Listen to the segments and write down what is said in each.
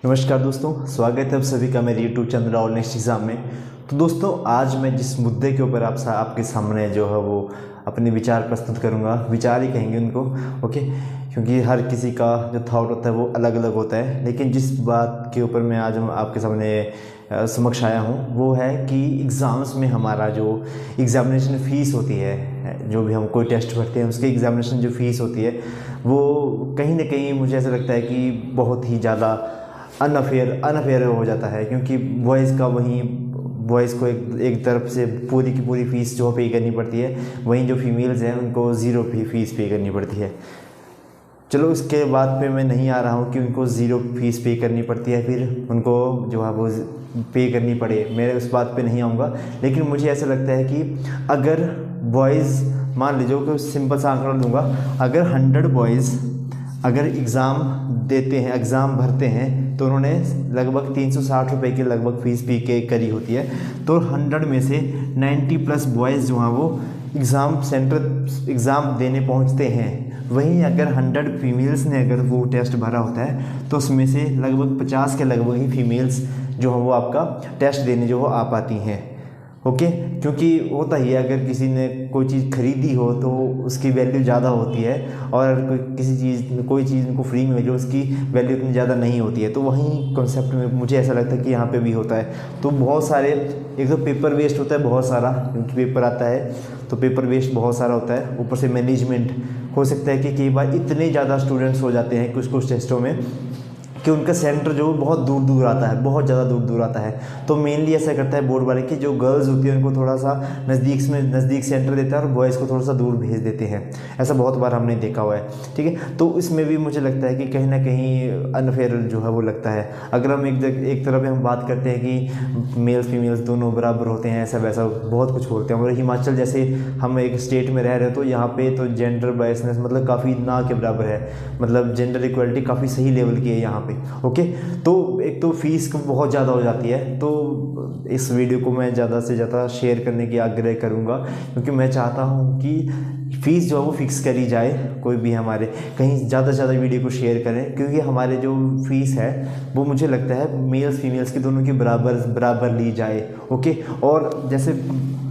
नमस्कार दोस्तों, स्वागत है आप सभी का मेरे यूट्यूब चैनल और नेक्स्ट एग्ज़ाम में। तो दोस्तों, आज मैं जिस मुद्दे के ऊपर आपके सामने जो है वो अपने विचार प्रस्तुत करूंगा, विचार ही कहेंगे उनको, ओके। क्योंकि हर किसी का जो थॉट होता है वो अलग अलग होता है, लेकिन जिस बात के ऊपर मैं आज आपके सामने समक्ष आया हूँ वो है कि एग्ज़ाम्स में हमारा जो एग्ज़ामिनेशन फ़ीस होती है, जो भी हम कोई टेस्ट भरते हैं उसके एग्ज़ामिनेशन जो फ़ीस होती है वो कहीं ना कहीं मुझे ऐसा लगता है कि बहुत ही ज़्यादा अनफेयर हो जाता है। क्योंकि बॉयज़ को एक तरफ से पूरी की पूरी फ़ीस जो पे करनी पड़ती है, वहीं जो फीमेल्स हैं उनको ज़ीरो फ़ीस पे करनी पड़ती है। चलो, इसके बाद पे मैं नहीं आ रहा हूँ कि उनको ज़ीरो फ़ीस पे करनी पड़ती है, फिर उनको जो है वो पे करनी पड़े, मैं उस बात पे नहीं आऊँगा। लेकिन मुझे ऐसा लगता है कि अगर बॉयज़, मान लीजिए कि सिंपल सा आंकड़ा दूंगा, अगर 100 बॉयज़ अगर एग्ज़ाम देते हैं, एग्ज़ाम भरते हैं, तो उन्होंने लगभग 360 रुपये की लगभग फ़ीस पे करी होती है। तो 100 में से 90+ बॉयज़ जो हैं वो एग्ज़ाम देने पहुंचते हैं। वहीं अगर 100 फीमेल्स ने अगर वो टेस्ट भरा होता है तो उसमें से लगभग 50 के लगभग ही फीमेल्स जो है वो आपका टेस्ट देने जो आ पाती हैं, ओके। क्योंकि होता ही है, अगर किसी ने कोई चीज़ खरीदी हो तो उसकी वैल्यू ज़्यादा होती है, और कोई चीज़ उनको फ्री में मिले उसकी वैल्यू इतनी ज़्यादा नहीं होती है। तो वहीं कॉन्सेप्ट में मुझे ऐसा लगता है कि यहाँ पे भी होता है। तो बहुत सारे, एक तो पेपर वेस्ट होता है बहुत सारा, क्योंकि पेपर आता है तो पेपर वेस्ट बहुत सारा होता है। ऊपर से मैनेजमेंट, हो सकता है कि कई बार इतने ज़्यादा स्टूडेंट्स हो जाते हैं कुछ टेस्टों में कि उनका सेंटर जो बहुत दूर दूर आता है, बहुत ज़्यादा दूर दूर आता है। तो मेनली ऐसा करता है बोर्ड वाले कि जो गर्ल्स होती है उनको थोड़ा सा नज़दीक सेंटर देता है और बॉयज़ को थोड़ा सा दूर भेज देते हैं। ऐसा बहुत बार हमने देखा हुआ है, ठीक है। तो इसमें भी मुझे लगता है कि कहीं ना कहीं अनफेयर जो है वो लगता है। अगर हम एक तरफ हम बात करते हैं कि मेल्स फीमेल्स दोनों बराबर होते हैं, ऐसा वैसा बहुत कुछ बोलते हैं, और हिमाचल जैसे हम एक स्टेट में रह रहे हैं तो यहाँ पे तो जेंडर बायसनेस मतलब काफ़ी ना के बराबर है, मतलब जेंडर इक्वलिटी काफ़ी सही लेवल की है यहाँ पे, ओके। तो एक तो फीस बहुत ज़्यादा हो जाती है, तो इस वीडियो को मैं ज़्यादा से ज़्यादा शेयर करने की आग्रह करूँगा, क्योंकि मैं चाहता हूँ कि फ़ीस जो है वो फिक्स करी जाए। कोई भी हमारे कहीं ज़्यादा से ज़्यादा वीडियो को शेयर करें, क्योंकि हमारे जो फीस है वो मुझे लगता है मेल्स फीमेल्स की दोनों की बराबर ली जाए, ओके। और जैसे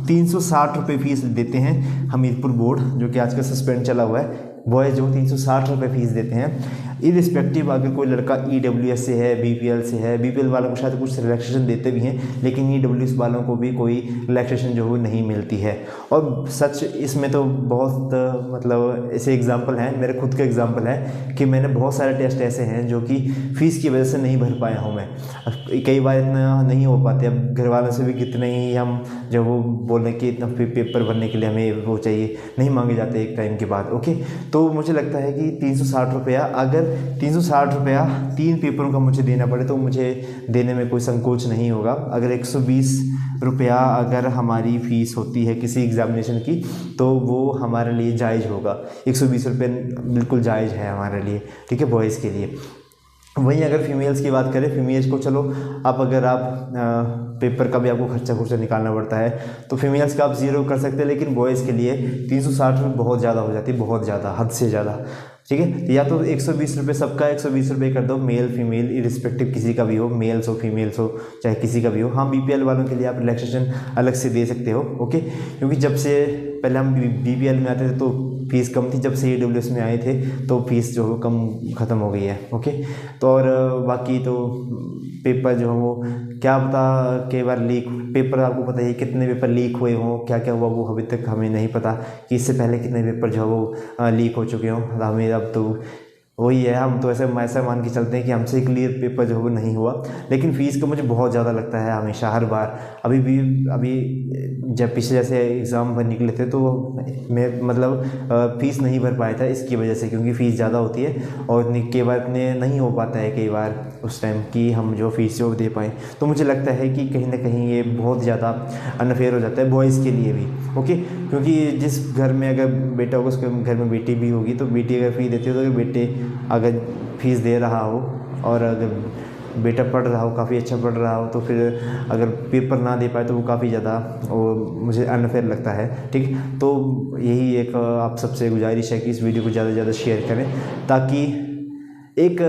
360 रुपये फ़ीस देते हैं हमीरपुर बोर्ड, जो कि आजकल सस्पेंड चला हुआ है, बॉयज़ जो 360 रुपये फ़ीस देते हैं। इरिस्पेक्टिव अगर कोई लड़का EWS से है, BPL से है, BPL वालों को शायद कुछ रिलैक्सेशन देते भी हैं, लेकिन EWS वालों को भी कोई रिलैक्सेशन जो है नहीं मिलती है। और सच इसमें तो बहुत मतलब ऐसे एग्जांपल हैं, मेरे खुद का एग्जांपल है कि मैंने बहुत सारे टेस्ट ऐसे हैं जो कि फ़ीस की वजह से नहीं भर पाया हूँ मैं। कई बार इतना नहीं हो पाते, अब घर वालों से भी कितने ही हम जब वो बोलें कि इतना पेपर भरने के लिए हमें वो चाहिए, नहीं मांगे जाते एक टाइम के बाद, ओके। तो मुझे लगता है कि 360 रुपया, अगर 360 रुपया 3 पेपरों का मुझे देना पड़े तो मुझे देने में कोई संकोच नहीं होगा। अगर 120 रुपया अगर हमारी फ़ीस होती है किसी एग्ज़ामिनेशन की तो वो हमारे लिए जायज़ होगा। 120 रुपये बिल्कुल जायज़ है हमारे लिए, ठीक है, बॉयज़ के लिए। वहीं अगर फीमेल्स की बात करें, फीमेल्स को चलो अगर आप पेपर का भी आपको खर्चा निकालना पड़ता है तो फीमेल्स का आप ज़ीरो कर सकते हैं, लेकिन बॉयज़ के लिए 360 रुपये बहुत ज़्यादा हो जाती है, बहुत ज़्यादा, हद से ज़्यादा, ठीक है। या तो 120 रुपये सबका 120 रुपये कर दो, मेल फीमेल इरिस्पेक्टिव किसी का भी हो, मेल्स हो फीमेल्स हो चाहे किसी का भी हो। हाँ, BPL वालों के लिए आप रिलैक्सेशन अलग से दे सकते हो, ओके। क्योंकि जब से पहले हम BPL में आते थे तो फीस कम थी, जब से EWS में आए थे तो फीस जो है कम ख़त्म हो गई है, ओके। तो और बाकी तो पेपर जो है वो क्या पता, कई बार लीक पेपर, आपको पता है कितने पेपर लीक हुए हों, क्या क्या हुआ वो अभी तक हमें नहीं पता कि इससे पहले कितने पेपर जो है वो लीक हो चुके हों। हमें अब तो वही है, हम तो ऐसा मान के चलते हैं कि हमसे क्लियर पेपर जो है वो नहीं हुआ। लेकिन फ़ीस का मुझे बहुत ज़्यादा लगता है हमेशा, हर बार। अभी जब पिछले जैसे एग्ज़ाम भर निकले थे तो मैं मतलब फ़ीस नहीं भर पाया था इसकी वजह से, क्योंकि फ़ीस ज़्यादा होती है और कई बार इतने नहीं हो पाता है कई बार उस टाइम की हम जो फ़ीस जो दे पाएँ। तो मुझे लगता है कि कहीं ना कहीं ये बहुत ज़्यादा अनफेयर हो जाता है बॉयज़ के लिए भी, ओके। क्योंकि जिस घर में अगर बेटा होगा उसके घर में बेटी भी होगी, तो बेटी अगर फ़ी देती हो तो बेटे अगर फीस दे रहा हो और अगर बेटा पढ़ रहा हो, काफ़ी अच्छा पढ़ रहा हो, तो फिर अगर पेपर ना दे पाए तो वो काफ़ी ज़्यादा वो मुझे अनफेयर लगता है, ठीक। तो यही एक आप सबसे गुजारिश है कि इस वीडियो को ज़्यादा से ज़्यादा शेयर करें, ताकि एक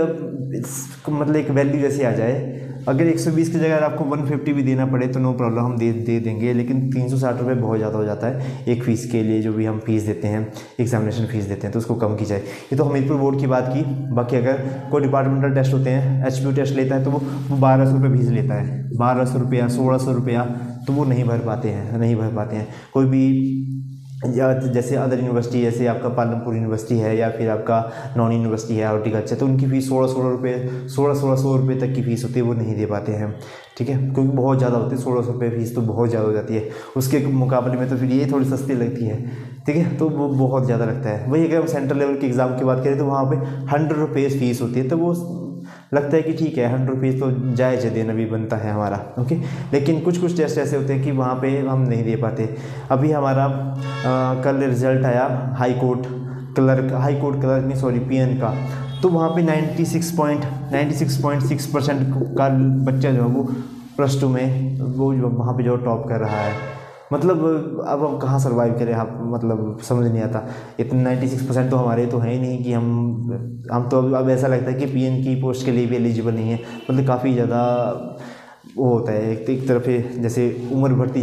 मतलब एक वैल्यू जैसे आ जाए। अगर 120 की जगह आपको 150 भी देना पड़े तो नो प्रॉब्लम, हम दे देंगे, लेकिन 360 रुपये बहुत ज़्यादा हो जाता है एक फ़ीस के लिए, जो भी हम फ़ीस देते हैं, एग्जामिनेशन फ़ीस देते हैं, तो उसको कम की जाए। ये तो हमीरपुर बोर्ड की बात की। बाकी अगर कोई डिपार्टमेंटल टेस्ट होते हैं, HPU टेस्ट लेता है तो वो 1200 रुपये फीस लेता है, 1200 रुपया, 1600 रुपया, तो वो नहीं भर पाते हैं। कोई भी या जैसे अदर यूनिवर्सिटी, जैसे आपका पालमपुर यूनिवर्सिटी है या फिर आपका नॉन यूनिवर्सिटी है हॉर्टिकल्चर, तो उनकी फ़ीस 1600 रुपये तक की फ़ीस होती है, वो नहीं दे पाते हैं। ठीक है, क्योंकि बहुत ज़्यादा होती है, 1600 रुपये फ़ीस तो बहुत ज़्यादा हो जाती है। उसके मुकाबले में तो फिर ये थोड़ी सस्ती लगती है। ठीक है, तो वो बहुत ज़्यादा लगता है। वही अगर हम सेंट्रल लेवल के एग्ज़ाम की बात करें तो वहाँ पर 100 रुपीज़ फ़ीस होती है, तो वो लगता है कि ठीक है 100 रुपीज़ तो जायज़ देना भी बनता है हमारा। ओके, लेकिन कुछ टेस्ट ऐसे होते हैं कि वहाँ पे हम नहीं दे पाते। अभी हमारा कल रिज़ल्ट आया हाई कोर्ट क्लर्क नहीं, सॉरी, PN का, तो वहाँ पे 96.6% का बच्चा जो है वो +2 में वो वहाँ पे जो टॉप कर रहा है। मतलब अब हम कहाँ सर्वाइव करें, आप मतलब समझ नहीं आता। इतने 96% तो हमारे तो है ही नहीं कि हम तो अब ऐसा लगता है कि PN की पोस्ट के लिए भी एलिजिबल नहीं है। मतलब काफ़ी ज़्यादा वो होता है, एक तरफ से जैसे उम्र बढ़ती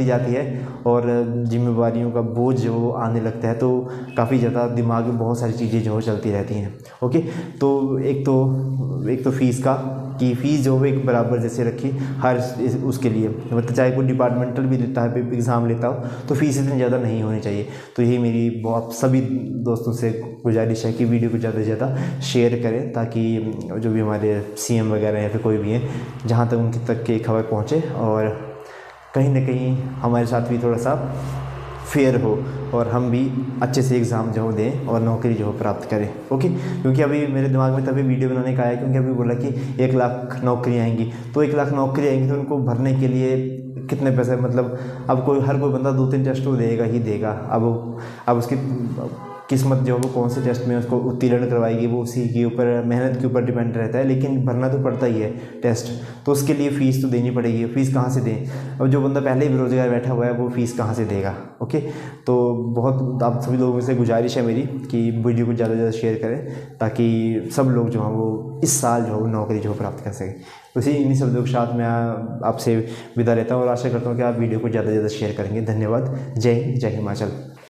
जाती है और जिम्मेवारियों का बोझ जो आने लगता है, तो काफ़ी ज़्यादा दिमाग में बहुत सारी चीज़ें जो चलती रहती हैं। ओके, तो एक तो फ़ीस की फ़ीस जो है एक बराबर जैसे रखी हर उसके लिए, मतलब चाहे कोई डिपार्टमेंटल भी लेता है, एग्ज़ाम लेता हो, तो फ़ीस इतनी ज़्यादा नहीं होनी चाहिए। तो यही मेरी बहुत सभी दोस्तों से गुजारिश है कि वीडियो को ज़्यादा से ज़्यादा शेयर करें, ताकि जो भी हमारे CM वगैरह या फिर कोई भी है, जहाँ तक उनके तक की खबर पहुँचे और कहीं ना कहीं हमारे साथ भी थोड़ा सा फेयर हो और हम भी अच्छे से एग्ज़ाम जो दें और नौकरी जो प्राप्त करें। ओके, क्योंकि अभी मेरे दिमाग में तभी वीडियो बनाने का आया क्योंकि अभी बोला कि 1 लाख नौकरी आएंगी, तो 1 लाख नौकरी आएंगी तो उनको भरने के लिए कितने पैसे, मतलब अब हर कोई बंदा 2-3 टेस्ट तो देगा। अब उसकी किस्मत जो वो कौन से टेस्ट में उसको उत्तीर्ण करवाएगी, वो उसी के ऊपर, मेहनत के ऊपर डिपेंड रहता है। लेकिन भरना तो पड़ता ही है टेस्ट, तो उसके लिए फ़ीस तो देनी पड़ेगी। फ़ीस कहाँ से दें? अब जो बंदा पहले ही बेरोजगार बैठा हुआ है वो फ़ीस कहाँ से देगा? ओके, तो बहुत आप सभी लोगों से गुजारिश है मेरी कि वीडियो को ज़्यादा से ज़्यादा शेयर करें, ताकि सब लोग जो हैं वो इस साल जो है नौकरी जो प्राप्त कर सकें। तो इन्हीं शब्दों के साथ मैं आपसे विदा लेता हूँ और आशा करता हूँ कि आप वीडियो को ज़्यादा से ज़्यादा शेयर करेंगे। धन्यवाद। जय हिंद, जय हिमाचल।